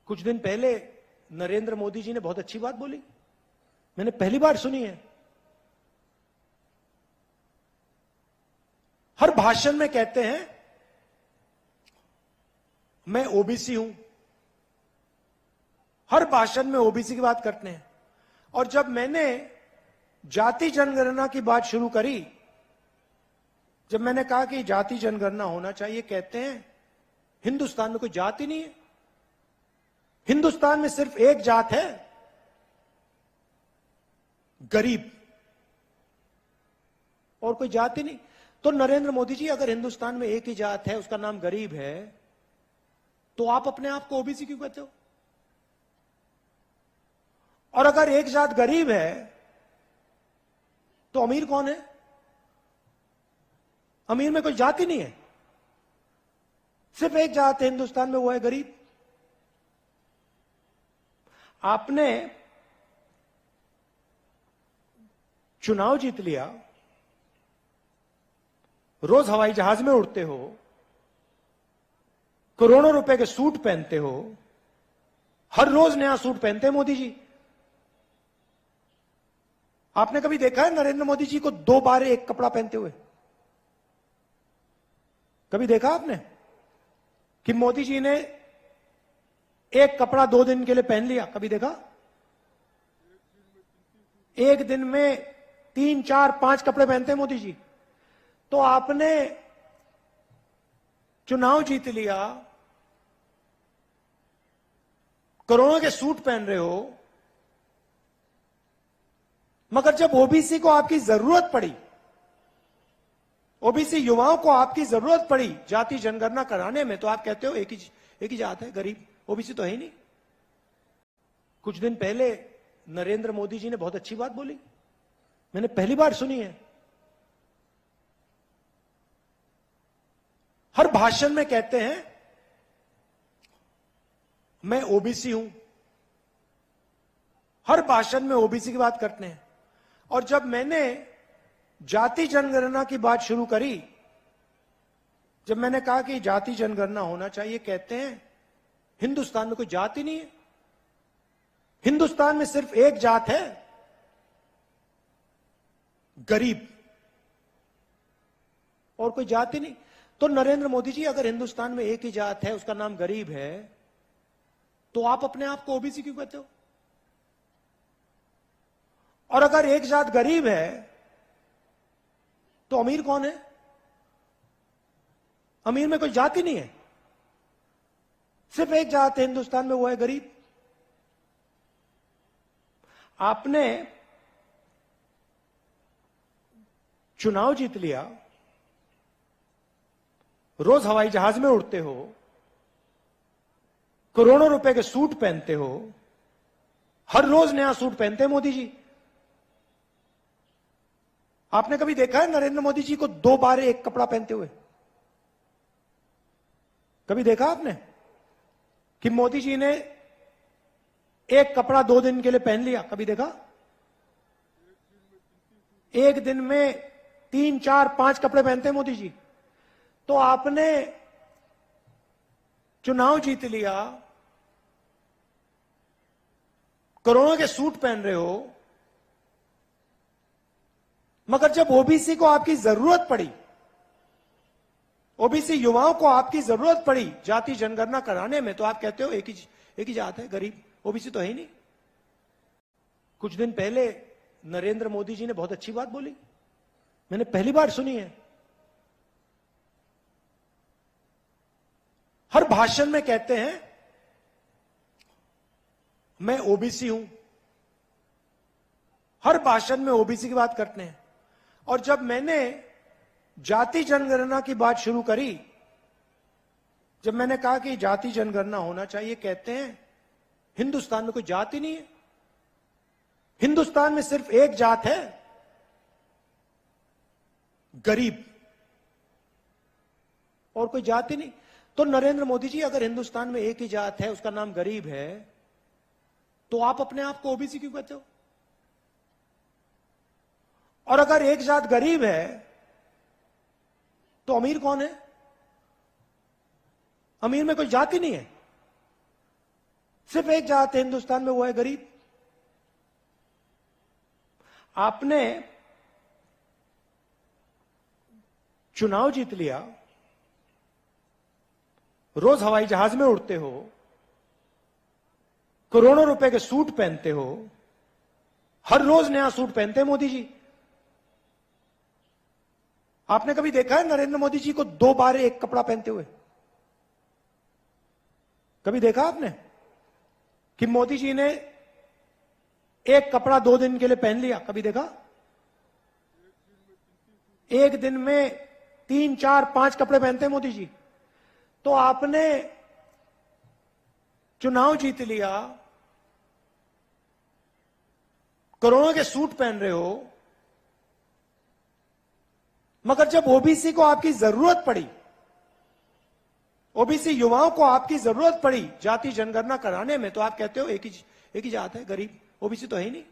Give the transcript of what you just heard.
कुछ दिन पहले नरेंद्र मोदी जी ने बहुत अच्छी बात बोली, मैंने पहली बार सुनी है। हर भाषण में कहते हैं मैं ओबीसी हूं, हर भाषण में ओबीसी की बात करते हैं। और जब मैंने जाति जनगणना की बात शुरू करी, जब मैंने कहा कि जाति जनगणना होना चाहिए, कहते हैं हिंदुस्तान में कोई जाति नहीं है, हिंदुस्तान में सिर्फ एक जात है, गरीब, और कोई जाति नहीं। तो नरेंद्र मोदी जी, अगर हिंदुस्तान में एक ही जात है, उसका नाम गरीब है, तो आप अपने आप को ओबीसी क्यों कहते हो? और अगर एक जात गरीब है तो अमीर कौन है? अमीर में कोई जाति नहीं है, सिर्फ एक जात है हिंदुस्तान में, वो है गरीब। आपने चुनाव जीत लिया, रोज हवाई जहाज में उड़ते हो, करोड़ों रुपए के सूट पहनते हो, हर रोज नया सूट पहनते हैं मोदी जी। आपने कभी देखा है नरेंद्र मोदी जी को 2 बार एक कपड़ा पहनते हुए? कभी देखा आपने कि मोदी जी ने एक कपड़ा 2 दिन के लिए पहन लिया? कभी देखा? एक दिन में 3, 4, 5 कपड़े पहनते हैं मोदी जी। तो आपने चुनाव जीत लिया, करोड़ों के सूट पहन रहे हो, मगर जब ओबीसी को आपकी जरूरत पड़ी, ओबीसी युवाओं को आपकी जरूरत पड़ी जाति जनगणना कराने में, तो आप कहते हो एक ही जात है, गरीब, ओबीसी तो है ही नहीं। कुछ दिन पहले नरेंद्र मोदी जी ने बहुत अच्छी बात बोली, मैंने पहली बार सुनी है। हर भाषण में कहते हैं मैं ओबीसी हूं, हर भाषण में ओबीसी की बात करते हैं। और जब मैंने जाति जनगणना की बात शुरू करी, जब मैंने कहा कि जाति जनगणना होना चाहिए, कहते हैं हिंदुस्तान में कोई जाति नहीं है, हिंदुस्तान में सिर्फ एक जात है, गरीब, और कोई जाति नहीं। तो नरेंद्र मोदी जी, अगर हिंदुस्तान में एक ही जात है, उसका नाम गरीब है, तो आप अपने आप को ओबीसी क्यों कहते हो? और अगर एक जात गरीब है तो अमीर कौन है? अमीर में कोई जाति नहीं है, सिर्फ एक जात है हिंदुस्तान में, वो है गरीब। आपने चुनाव जीत लिया, रोज हवाई जहाज में उड़ते हो, करोड़ों रुपए के सूट पहनते हो, हर रोज नया सूट पहनते हैं मोदी जी। आपने कभी देखा है नरेंद्र मोदी जी को 2 बार एक कपड़ा पहनते हुए? कभी देखा आपने कि मोदी जी ने एक कपड़ा 2 दिन के लिए पहन लिया? कभी देखा? एक दिन में 3, 4, 5 कपड़े पहनते हैं मोदी जी। तो आपने चुनाव जीत लिया, करोड़ों के सूट पहन रहे हो, मगर जब ओबीसी को आपकी जरूरत पड़ी, ओबीसी युवाओं को आपकी जरूरत पड़ी जाति जनगणना कराने में, तो आप कहते हो एक ही जात है, गरीब, ओबीसी तो है ही नहीं। कुछ दिन पहले नरेंद्र मोदी जी ने बहुत अच्छी बात बोली, मैंने पहली बार सुनी है। हर भाषण में कहते हैं मैं ओबीसी हूं, हर भाषण में ओबीसी की बात करते हैं। और जब मैंने जाति जनगणना की बात शुरू करी, जब मैंने कहा कि जाति जनगणना होना चाहिए, कहते हैं हिंदुस्तान में कोई जाति नहीं है, हिंदुस्तान में सिर्फ एक जात है, गरीब, और कोई जाति नहीं। तो नरेंद्र मोदी जी, अगर हिंदुस्तान में एक ही जात है, उसका नाम गरीब है, तो आप अपने आप को ओबीसी क्यों कहते हो? और अगर एक जात गरीब है तो अमीर कौन है? अमीर में कोई जाति नहीं है, सिर्फ एक जात है हिंदुस्तान में, वो है गरीब। आपने चुनाव जीत लिया, रोज हवाई जहाज में उड़ते हो, करोड़ों रुपए के सूट पहनते हो, हर रोज नया सूट पहनते हैं मोदी जी। आपने कभी देखा है नरेंद्र मोदी जी को 2 बार एक कपड़ा पहनते हुए? कभी देखा आपने कि मोदी जी ने एक कपड़ा 2 दिन के लिए पहन लिया? कभी देखा? एक दिन में 3, 4, 5 कपड़े पहनते हैं मोदी जी। तो आपने चुनाव जीत लिया, करोड़ों के सूट पहन रहे हो, मगर जब ओबीसी को आपकी जरूरत पड़ी, ओबीसी युवाओं को आपकी जरूरत पड़ी जाति जनगणना कराने में, तो आप कहते हो एक ही जात है, गरीब। ओबीसी तो है ही नहीं।